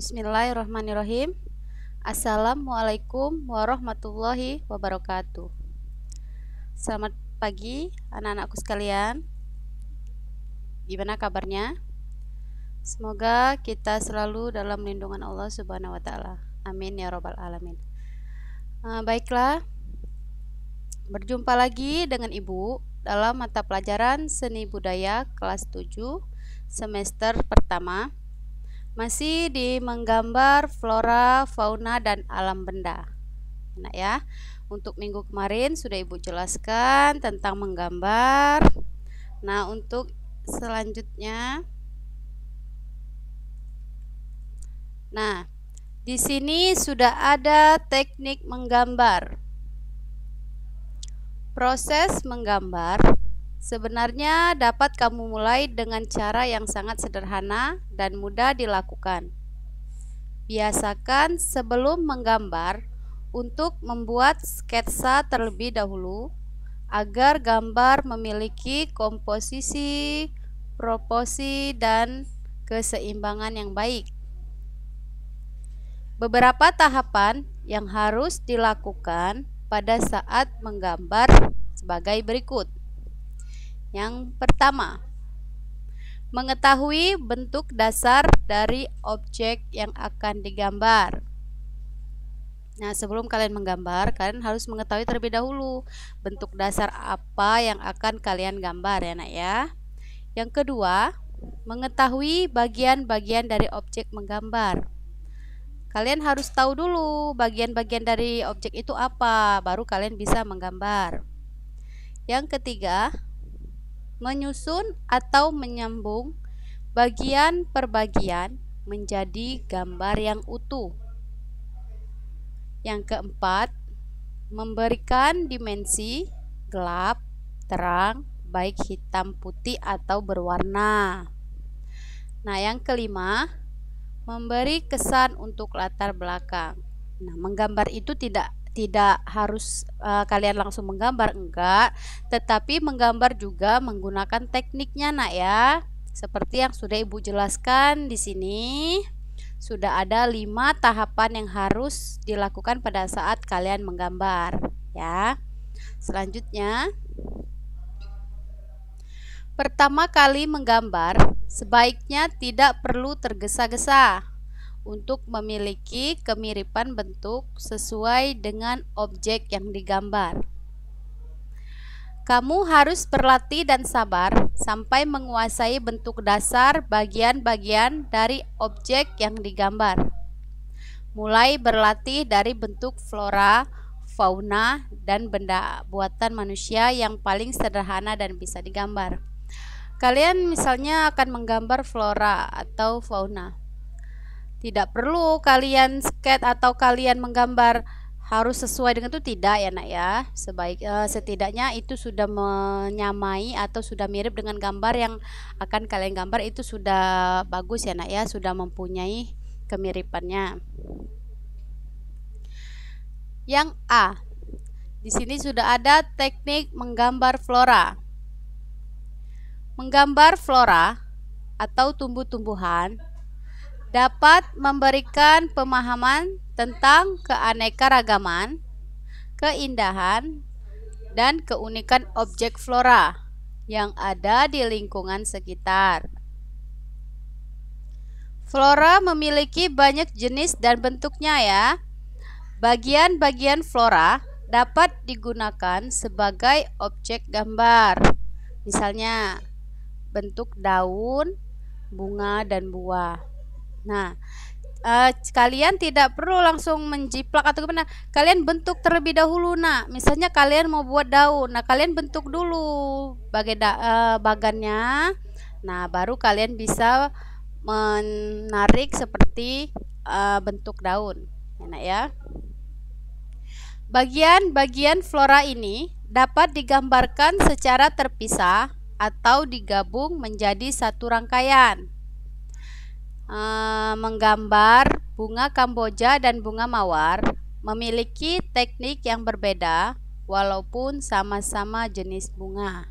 Bismillahirrahmanirrahim. Assalamualaikum warahmatullahi wabarakatuh. Selamat pagi anak-anakku sekalian. Gimana kabarnya? Semoga kita selalu dalam lindungan Allah Subhanahu wa taala. Amin ya robbal alamin. Baiklah. Berjumpa lagi dengan Ibu dalam mata pelajaran Seni Budaya kelas 7 semester pertama. Masih di menggambar flora, fauna, dan alam benda. Nah ya, untuk minggu kemarin sudah Ibu jelaskan tentang menggambar. Nah, untuk selanjutnya, di sini sudah ada teknik menggambar. Proses menggambar sebenarnya dapat kamu mulai dengan cara yang sangat sederhana dan mudah dilakukan. Biasakan sebelum menggambar untuk membuat sketsa terlebih dahulu agar gambar memiliki komposisi, proporsi, dan keseimbangan yang baik. Beberapa tahapan yang harus dilakukan pada saat menggambar sebagai berikut. Yang pertama, mengetahui bentuk dasar dari objek yang akan digambar. Nah, sebelum kalian menggambar, kalian harus mengetahui terlebih dahulu bentuk dasar apa yang akan kalian gambar ya, Nak ya. Yang kedua, mengetahui bagian-bagian dari objek menggambar. Kalian harus tahu dulu bagian-bagian dari objek itu apa, baru kalian bisa menggambar. Yang ketiga, menyusun atau menyambung bagian per bagian menjadi gambar yang utuh. Yang keempat, memberikan dimensi gelap, terang, baik hitam, putih, atau berwarna. Nah, yang kelima, memberi kesan untuk latar belakang. Nah, menggambar itu tidak harus kalian langsung menggambar, enggak, tetapi menggambar juga menggunakan tekniknya, Nak ya. Seperti yang sudah Ibu jelaskan di sini, sudah ada 5 tahapan yang harus dilakukan pada saat kalian menggambar, ya. Selanjutnya, pertama kali menggambar, sebaiknya tidak perlu tergesa-gesa untuk memiliki kemiripan bentuk sesuai dengan objek yang digambar. Kamu harus berlatih dan sabar sampai menguasai bentuk dasar bagian-bagian dari objek yang digambar. Mulai berlatih dari bentuk flora, fauna, dan benda buatan manusia yang paling sederhana dan bisa digambar. Kalian misalnya akan menggambar flora atau fauna. Tidak perlu kalian sketch atau kalian menggambar harus sesuai dengan itu, tidak ya, Nak ya. Setidaknya itu sudah menyamai atau sudah mirip dengan gambar yang akan kalian gambar, itu sudah bagus ya, Nak ya, sudah mempunyai kemiripannya. Yang A. Di sini sudah ada teknik menggambar flora. Menggambar flora atau tumbuh-tumbuhan dapat memberikan pemahaman tentang keanekaragaman, keindahan, dan keunikan objek flora yang ada di lingkungan sekitar. Flora memiliki banyak jenis dan bentuknya ya. Bagian-bagian flora dapat digunakan sebagai objek gambar. Misalnya, bentuk daun, bunga, dan buah. Nah, kalian tidak perlu langsung menjiplak atau gimana. Kalian bentuk terlebih dahulu, Nah. Misalnya kalian mau buat daun, nah kalian bentuk dulu bagannya. Nah, baru kalian bisa menarik seperti bentuk daun, enak ya. Bagian-bagian flora ini dapat digambarkan secara terpisah atau digabung menjadi satu rangkaian. Menggambar bunga kamboja dan bunga mawar memiliki teknik yang berbeda walaupun sama-sama jenis bunga.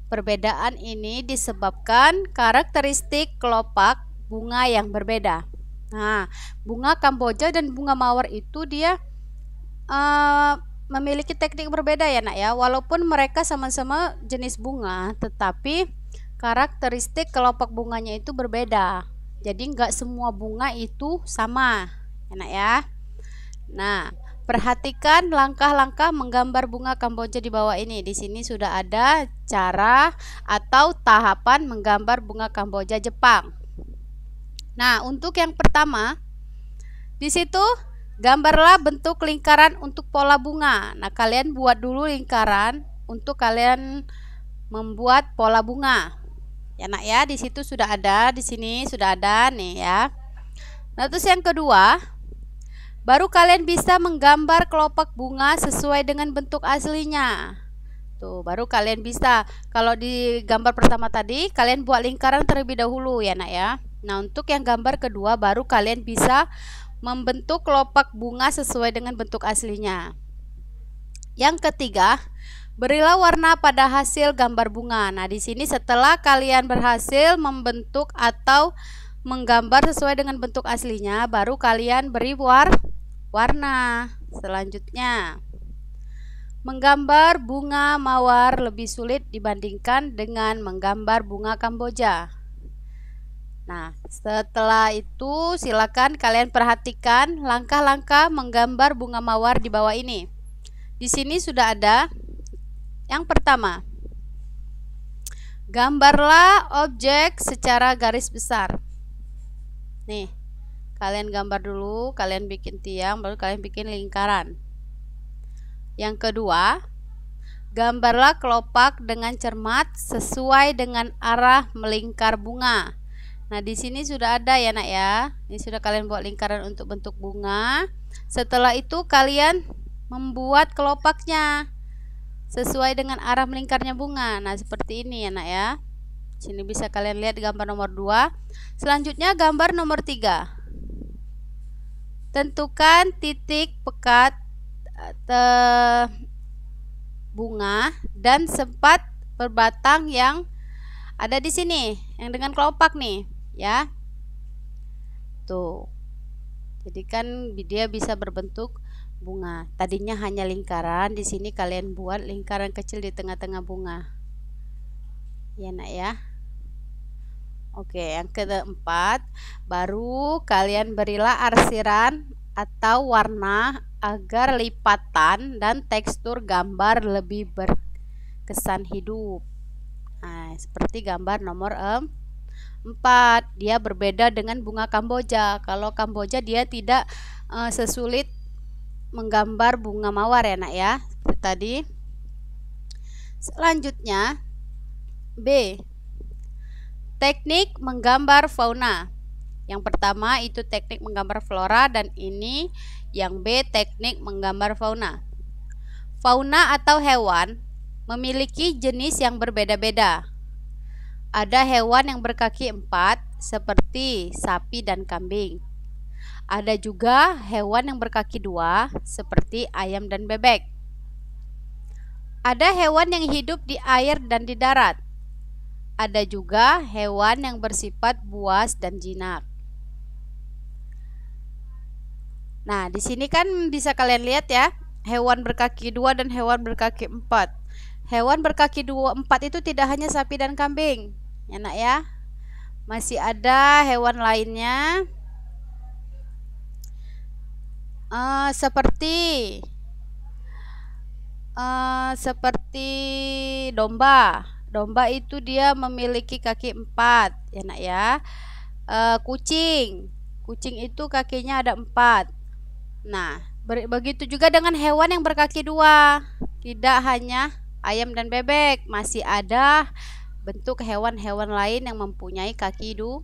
Perbedaan ini disebabkan karakteristik kelopak bunga yang berbeda. Nah, bunga Kamboja dan bunga mawar itu dia memiliki teknik berbeda ya nak ya. Walaupun mereka sama-sama jenis bunga, tetapi karakteristik kelopak bunganya itu berbeda. Jadi nggak semua bunga itu sama ya nak ya. Nah, perhatikan langkah-langkah menggambar bunga Kamboja di bawah ini. Di sini sudah ada cara atau tahapan menggambar bunga Kamboja Jepang. Nah, untuk yang pertama, di situ gambarlah bentuk lingkaran untuk pola bunga. Nah, kalian buat dulu lingkaran untuk kalian membuat pola bunga. Ya, nak ya, di situ sudah ada, di sini sudah ada nih ya. Nah, terus yang kedua, baru kalian bisa menggambar kelopak bunga sesuai dengan bentuk aslinya. Tuh, baru kalian bisa. Kalau di gambar pertama tadi, kalian buat lingkaran terlebih dahulu ya, nak ya. Nah, untuk yang gambar kedua, baru kalian bisa membentuk kelopak bunga sesuai dengan bentuk aslinya. Yang ketiga, berilah warna pada hasil gambar bunga. Nah, di sini setelah kalian berhasil membentuk atau menggambar sesuai dengan bentuk aslinya, baru kalian beri warna. Selanjutnya, menggambar bunga mawar lebih sulit dibandingkan dengan menggambar bunga Kamboja. Nah, setelah itu silakan kalian perhatikan langkah-langkah menggambar bunga mawar di bawah ini. Di sini sudah ada. Yang pertama, gambarlah objek secara garis besar. Nih, kalian gambar dulu, kalian bikin tiang, baru kalian bikin lingkaran. Yang kedua, gambarlah kelopak dengan cermat sesuai dengan arah melingkar bunga. Nah, di sini sudah ada ya nak ya. Ini sudah kalian buat lingkaran untuk bentuk bunga. Setelah itu kalian membuat kelopaknya sesuai dengan arah melingkarnya bunga. Nah, seperti ini ya nak ya. Sini bisa kalian lihat gambar nomor 2. Selanjutnya gambar nomor 3. Tentukan titik pekat bunga dan sempat berbatang yang ada di sini, yang dengan kelopak nih ya. Tuh. Jadi kan dia bisa berbentuk bunga. Tadinya hanya lingkaran, di sini kalian buat lingkaran kecil di tengah-tengah bunga. Ya nak ya. Oke, yang keempat, baru kalian berilah arsiran atau warna agar lipatan dan tekstur gambar lebih berkesan hidup. Nah, seperti gambar nomor 4, dia berbeda dengan bunga Kamboja. Kalau Kamboja dia tidak sesulit menggambar bunga mawar ya nak ya, seperti tadi. Selanjutnya B, teknik menggambar fauna. Yang pertama itu teknik menggambar flora dan ini yang B teknik menggambar fauna. Fauna atau hewan memiliki jenis yang berbeda-beda. Ada hewan yang berkaki 4 seperti sapi dan kambing. Ada juga hewan yang berkaki 2 seperti ayam dan bebek. Ada hewan yang hidup di air dan di darat. Ada juga hewan yang bersifat buas dan jinak. Nah, di sini kan bisa kalian lihat ya, hewan berkaki 2 dan hewan berkaki 4. Hewan berkaki 4 itu tidak hanya sapi dan kambing, ya nak ya. Masih ada hewan lainnya seperti domba. Domba itu dia memiliki kaki 4 ya nak ya. Kucing itu kakinya ada 4. Nah, begitu juga dengan hewan yang berkaki 2. Tidak hanya ayam dan bebek, masih ada bentuk hewan-hewan lain yang mempunyai kaki 2.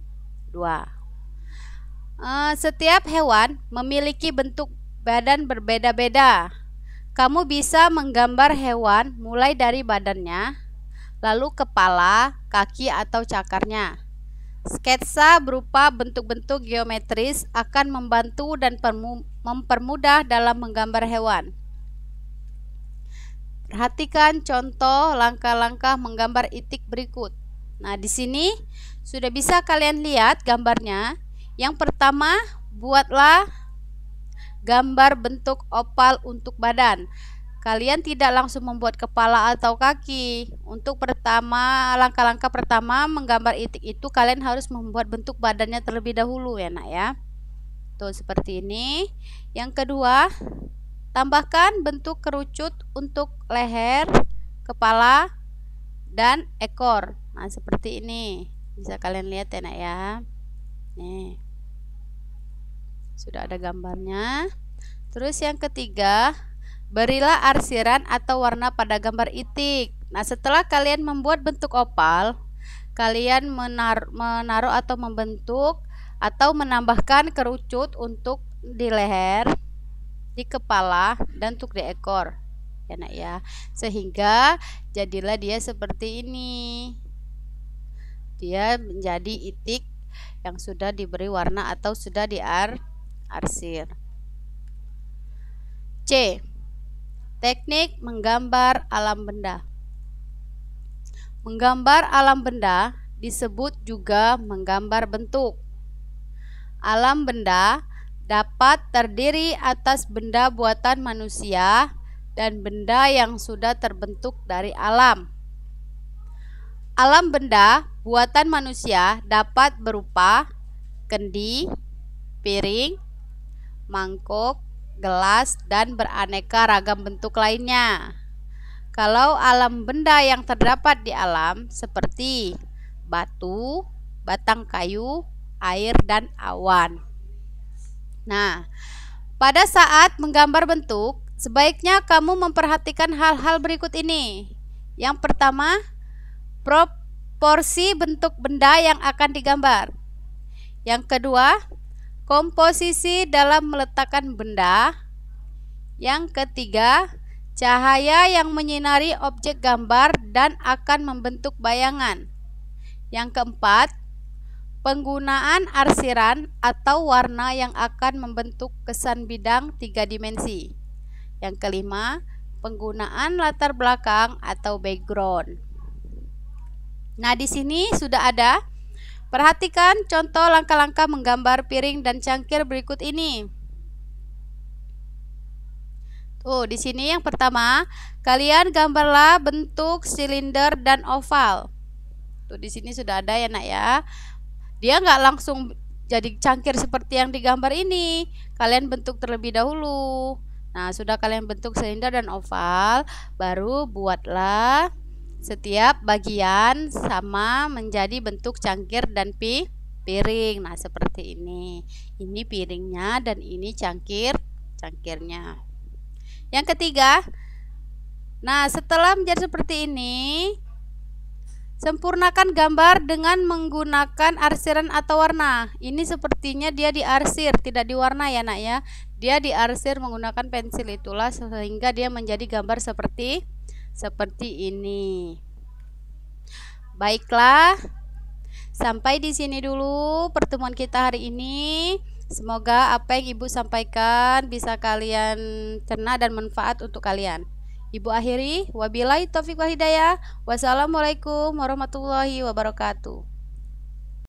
Setiap hewan memiliki bentuk badan berbeda-beda. Kamu bisa menggambar hewan mulai dari badannya, lalu kepala, kaki atau cakarnya. Sketsa berupa bentuk-bentuk geometris akan membantu dan mempermudah dalam menggambar hewan. Perhatikan contoh langkah-langkah menggambar itik berikut. Nah, di sini sudah bisa kalian lihat gambarnya. Yang pertama, buatlah gambar bentuk oval untuk badan. Kalian tidak langsung membuat kepala atau kaki. Untuk langkah-langkah pertama menggambar itik itu kalian harus membuat bentuk badannya terlebih dahulu ya nak ya. Tuh seperti ini. Yang kedua, tambahkan bentuk kerucut untuk leher, kepala, dan ekor. Nah seperti ini. Bisa kalian lihat ya nak ya. Nih. Sudah ada gambarnya. Terus yang ketiga, berilah arsiran atau warna pada gambar itik. Nah, setelah kalian membuat bentuk oval, kalian menaruh atau membentuk atau menambahkan kerucut untuk di leher, di kepala, dan untuk di ekor. Ya, nak ya. Sehingga jadilah dia seperti ini. Dia menjadi itik yang sudah diberi warna atau sudah diarsir. C. Teknik menggambar alam benda. Menggambar alam benda disebut juga menggambar bentuk. Alam benda dapat terdiri atas benda buatan manusia dan benda yang sudah terbentuk dari alam. Alam benda buatan manusia dapat berupa kendi, piring, mangkok, gelas, dan beraneka ragam bentuk lainnya. Kalau alam benda yang terdapat di alam seperti batu, batang kayu, air, dan awan. Nah, pada saat menggambar bentuk, sebaiknya kamu memperhatikan hal-hal berikut ini. Yang pertama, proporsi bentuk benda yang akan digambar. Yang kedua, komposisi dalam meletakkan benda. Yang ketiga, cahaya yang menyinari objek gambar dan akan membentuk bayangan. Yang keempat, penggunaan arsiran atau warna yang akan membentuk kesan bidang 3 dimensi. Yang kelima, penggunaan latar belakang atau background. Nah, di sini sudah ada. Perhatikan contoh langkah-langkah menggambar piring dan cangkir berikut ini. Tuh, di sini yang pertama, kalian gambarlah bentuk silinder dan oval. Tuh, di sini sudah ada ya nak ya. Dia nggak langsung jadi cangkir seperti yang digambar ini. Kalian bentuk terlebih dahulu. Nah, sudah kalian bentuk silinder dan oval, baru buatlah setiap bagian sama menjadi bentuk cangkir dan piring. Nah, seperti ini. Ini piringnya dan ini cangkirnya. Yang ketiga, nah setelah menjadi seperti ini, sempurnakan gambar dengan menggunakan arsiran atau warna. Ini sepertinya dia diarsir, tidak diwarna ya nak ya. Dia diarsir menggunakan pensil, itulah sehingga dia menjadi gambar seperti ini. Baiklah, sampai di sini dulu pertemuan kita hari ini. Semoga apa yang Ibu sampaikan bisa kalian cerna dan manfaat untuk kalian. Ibu akhiri, wabillahi taufiq wal hidayah. Wassalamualaikum warahmatullahi wabarakatuh.